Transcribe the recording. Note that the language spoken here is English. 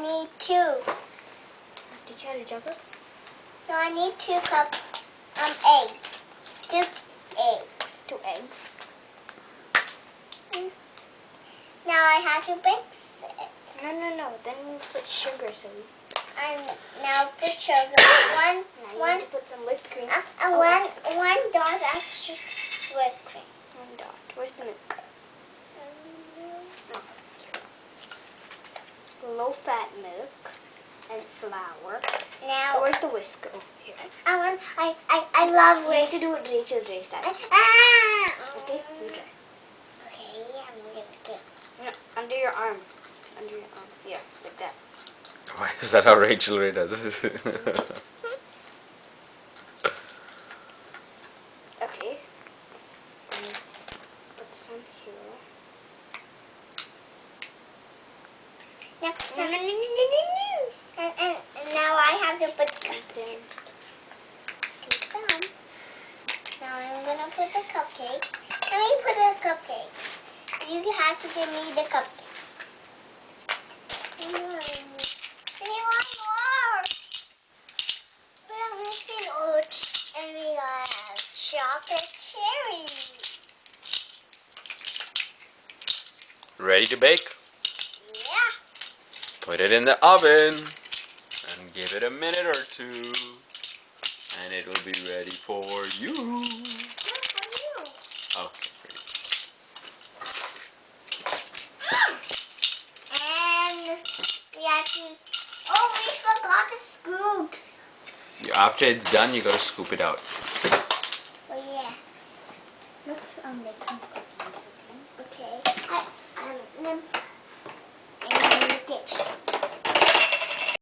need 2. Did you add a jumper? No, I need 2 cups eggs. 2 eggs. 2 eggs. Now I have to mix it. No. Then you put sugar, so Now put sugar. now you need to put some whipped cream. One dot extra whipped cream. 1 dot. Where's the milk? Low-fat milk and flour. Now where's the whisk? Oh, here. I love You need to do it Rachel J style. Okay, you try. Okay, I'm gonna do it. No, under your arm. Yeah, like that. Why is that how Rachel Ray does it? Okay. Put some here. No. And now I have to put Then some. Now I'm gonna put the cupcake. Let me put a cupcake. You have to give me the cupcake. Give me one more. We are missing oats and we have chocolate cherry. Ready to bake? Yeah. Put it in the oven and give it a minute or 2 and it will be ready for you. Not for you. Okay, for you. And we have to. Oh, we forgot the scoops. After it's done, you gotta scoop it out. Oh yeah. let's make some cookies, okay? Okay.